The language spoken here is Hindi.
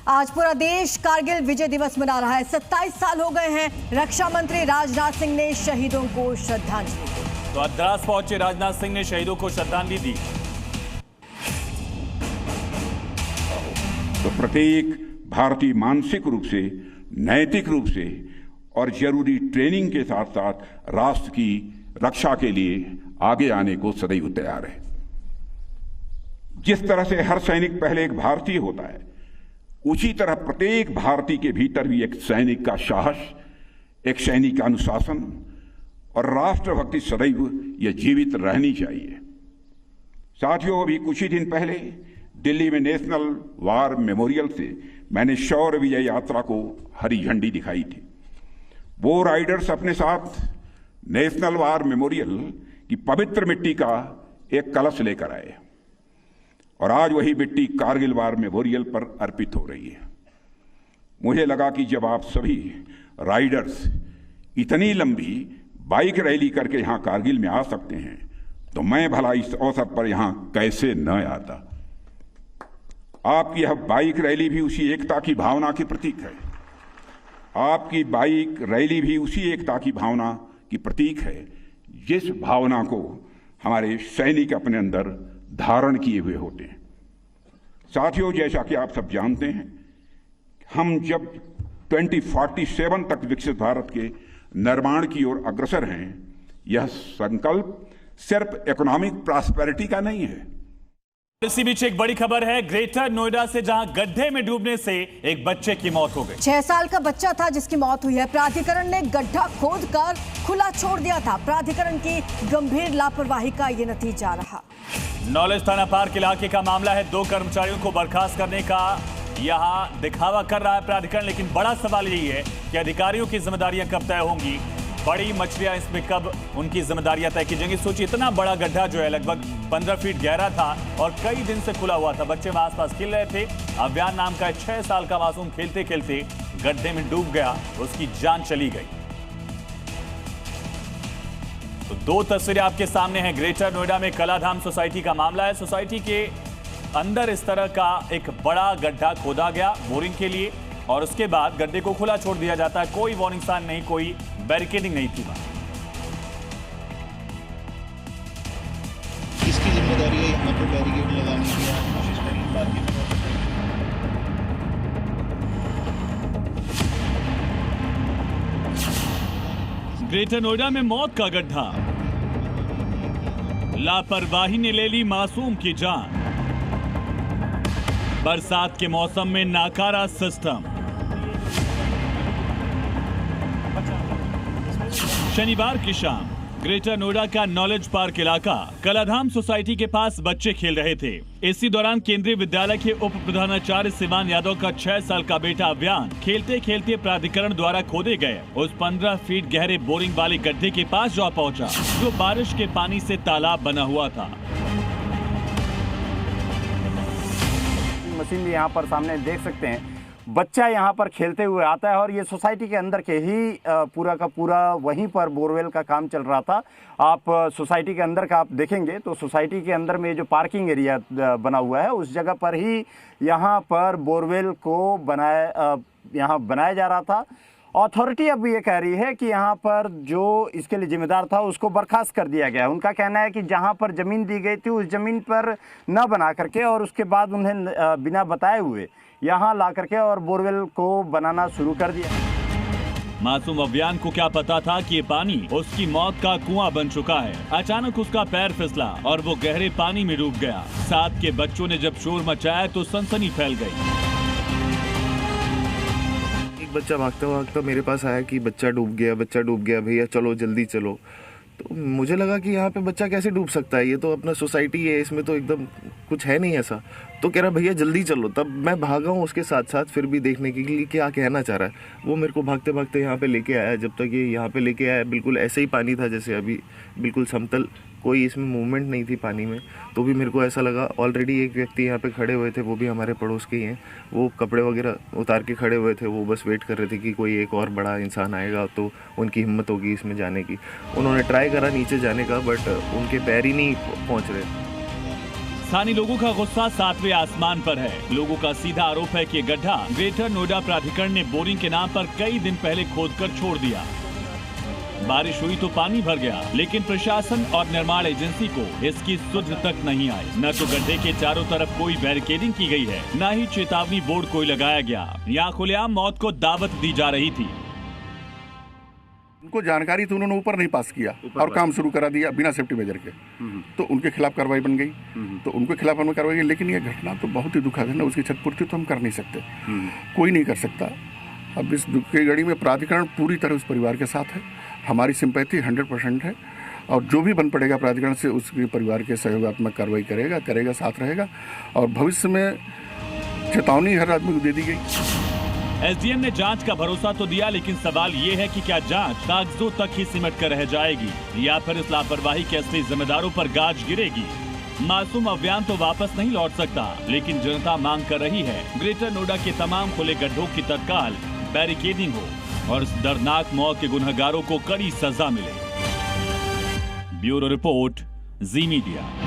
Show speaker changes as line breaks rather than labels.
आज पूरा देश कारगिल विजय दिवस मना रहा है। 27 साल हो गए हैं। रक्षा मंत्री राजनाथ सिंह ने शहीदों को श्रद्धांजलि दी।
तो द्रास पहुंचे राजनाथ सिंह ने शहीदों को श्रद्धांजलि दी।
तो प्रत्येक भारतीय मानसिक रूप से, नैतिक रूप से और जरूरी ट्रेनिंग के साथ साथ राष्ट्र की रक्षा के लिए आगे आने को सदैव तैयार है। जिस तरह से हर सैनिक पहले एक भारतीय होता है, उसी तरह प्रत्येक भारतीय के भीतर भी एक सैनिक का साहस, एक सैनिक का अनुशासन और राष्ट्रभक्ति सदैव यह जीवित रहनी चाहिए। साथियों, अभी कुछ ही दिन पहले दिल्ली में नेशनल वार मेमोरियल से मैंने शौर्य विजय यात्रा को हरी झंडी दिखाई थी। वो राइडर्स अपने साथ नेशनल वार मेमोरियल की पवित्र मिट्टी का एक कलश लेकर आए और आज वही मिट्टी कारगिल वार मेमोरियल पर अर्पित हो रही है। मुझे लगा कि जब आप सभी राइडर्स इतनी लंबी बाइक रैली करके यहां कारगिल में आ सकते हैं, तो मैं भला इस अवसर पर यहां कैसे न आता। आपकी यह बाइक रैली भी उसी एकता की भावना की प्रतीक है। आपकी बाइक रैली भी उसी एकता की भावना की प्रतीक है, जिस भावना को हमारे सैनिक अपने अंदर धारण किए हुए होते हैं। साथियों, जैसा कि आप सब जानते हैं, हम जब 2047 तक विकसित भारत के निर्माण की ओर अग्रसर हैं, यह संकल्प सिर्फ इकोनॉमिक प्रॉस्पेरिटी का नहीं है।
इसी बीच एक बड़ी खबर है ग्रेटर नोएडा से, जहां गड्ढे में डूबने से एक बच्चे की मौत हो गई।
6 साल का बच्चा था जिसकी मौत हुई है। प्राधिकरण ने गड्ढा खोदकर खुला छोड़ दिया था। प्राधिकरण की गंभीर लापरवाही का ये नतीजा रहा।
नॉलेज थाना पार्क इलाके का मामला है। 2 कर्मचारियों को बर्खास्त करने का यहां दिखावा कर रहा है प्राधिकरण, लेकिन बड़ा सवाल यही है कि अधिकारियों की जिम्मेदारियां कब तय होंगी, बड़ी मछलियां इसमें कब उनकी जिम्मेदारियां तय की जाएंगी। सोचिए, इतना बड़ा गड्ढा जो है लगभग 15 फीट गहरा था और कई दिन से खुला हुआ था। बच्चे में आसपास खेल रहे थे। अव्यान नाम का 6 साल का मासूम खेलते खेलते गड्ढे में डूब गया, उसकी जान चली गई। तो 2 तस्वीरें आपके सामने हैं। ग्रेटर नोएडा में कलाधाम सोसाइटी का मामला है। सोसाइटी के अंदर इस तरह का एक बड़ा गड्ढा खोदा गया बोरिंग के लिए और उसके बाद गड्ढे को खुला छोड़ दिया जाता है। कोई वार्निंग साइन नहीं, कोई बैरिकेडिंग नहीं थी।
किसकी जिम्मेदारी है यहाँ पे बैरिकेड लगाने की? कोशिश करेंगे बातचीत।
ग्रेटर नोएडा में मौत का गड्ढा, लापरवाही ने ले ली मासूम की जान। बरसात के मौसम में नाकारा सिस्टम। शनिवार की शाम ग्रेटर नोएडा का नॉलेज पार्क इलाका कलाधाम सोसाइटी के पास बच्चे खेल रहे थे। इसी दौरान केंद्रीय विद्यालय के उप प्रधानाचार्य सिवान यादव का 6 साल का बेटा अव्यान खेलते खेलते प्राधिकरण द्वारा खोदे गए उस 15 फीट गहरे बोरिंग वाले गड्ढे के पास जा पहुंचा, जो बारिश के पानी से तालाब बना हुआ था।
मशीन भी यहाँ पर सामने देख सकते हैं। बच्चा यहाँ पर खेलते हुए आता है और ये सोसाइटी के अंदर के ही पूरा का पूरा वहीं पर बोरवेल का काम चल रहा था। आप सोसाइटी के अंदर का आप देखेंगे तो सोसाइटी के अंदर में जो पार्किंग एरिया बना हुआ है, उस जगह पर ही यहाँ पर बोरवेल को बनाया जा रहा था। अथॉरिटी अब ये कह रही है कि यहाँ पर जो इसके लिए जिम्मेदार था उसको बर्खास्त कर दिया गया। उनका कहना है कि जहाँ पर ज़मीन दी गई थी उस ज़मीन पर न बना करके और उसके बाद उन्हें बिना बताए हुए यहाँ ला करके और बोरवेल को बनाना शुरू कर दिया।
मासूम अव्यान को क्या पता था कि ये पानी उसकी मौत का कुआं बन चुका है। अचानक उसका पैर फिसला और वो गहरे पानी में डूब गया। साथ के बच्चों ने जब शोर मचाया तो सनसनी फैल गई।
बच्चा भागता भागता मेरे पास आया कि बच्चा डूब गया भैया चलो जल्दी चलो। तो मुझे लगा कि यहाँ पे बच्चा कैसे डूब सकता है, ये तो अपना सोसाइटी है, इसमें तो एकदम कुछ है नहीं ऐसा। तो कह रहा भैया जल्दी चलो। तब मैं भागा हूँ उसके साथ साथ फिर भी देखने के लिए क्या कहना चाह रहा है। वो मेरे को भागते भागते यहाँ पे लेके आया। जब तक ये यहाँ पे लेके आया बिल्कुल ऐसे ही पानी था जैसे अभी, बिल्कुल समतल, कोई इसमें मूवमेंट नहीं थी पानी में। तो भी मेरे को ऐसा लगा। ऑलरेडी एक व्यक्ति यहाँ पे खड़े हुए थे, वो भी हमारे पड़ोस के ही हैं। वो कपड़े वगैरह उतार के खड़े हुए थे, वो बस वेट कर रहे थे कि कोई एक और बड़ा इंसान आएगा तो उनकी हिम्मत होगी इसमें जाने की। उन्होंने ट्राई करा नीचे जाने का, बट उनके पैर ही नहीं पहुँच रहे।
स्थानीय लोगों का गुस्सा 7वें आसमान पर है। लोगों का सीधा आरोप है कि गड्ढा ग्रेटर नोएडा प्राधिकरण ने बोरिंग के नाम पर कई दिन पहले खोदकर छोड़ दिया। बारिश हुई तो पानी भर गया, लेकिन प्रशासन और निर्माण एजेंसी को इसकी सुध तक नहीं आई। न तो गड्ढे के चारों तरफ कोई बैरिकेडिंग की गई है, न ही चेतावनी बोर्ड कोई लगाया गया। यहाँ खुलेआम मौत को दावत दी जा रही थी।
उनको जानकारी तो उन्होंने ऊपर नहीं पास किया और काम शुरू करा दिया बिना सेफ्टी मेजर के, तो उनके खिलाफ कार्रवाई बन गई। तो उनके खिलाफ हमें कार्रवाई, लेकिन ये घटना तो बहुत ही दुखद है ना, उसकी क्षतिपूर्ति तो हम कर नहीं सकते, कोई नहीं कर सकता। अब इस दुख की घड़ी में प्राधिकरण पूरी तरह उस परिवार के साथ है, हमारी सिंपैथी 100% है, और जो भी बन पड़ेगा प्राधिकरण से उसके परिवार के सहयोगात्मक कार्रवाई करेगा, साथ रहेगा, और भविष्य में चेतावनी हर आदमी को दे दी गई।
एसडीएम ने जांच का भरोसा तो दिया, लेकिन सवाल ये है कि क्या जांच कागजों तक ही सिमट कर रह जाएगी या फिर इस लापरवाही के असली जिम्मेदारों पर गाज गिरेगी। मासूम अभियान तो वापस नहीं लौट सकता, लेकिन जनता मांग कर रही है ग्रेटर नोएडा के तमाम खुले गड्ढों की तत्काल बैरिकेडिंग हो और इस दर्दनाक मौत के गुनहगारों को कड़ी सजा मिले। ब्यूरो रिपोर्ट, जी मीडिया।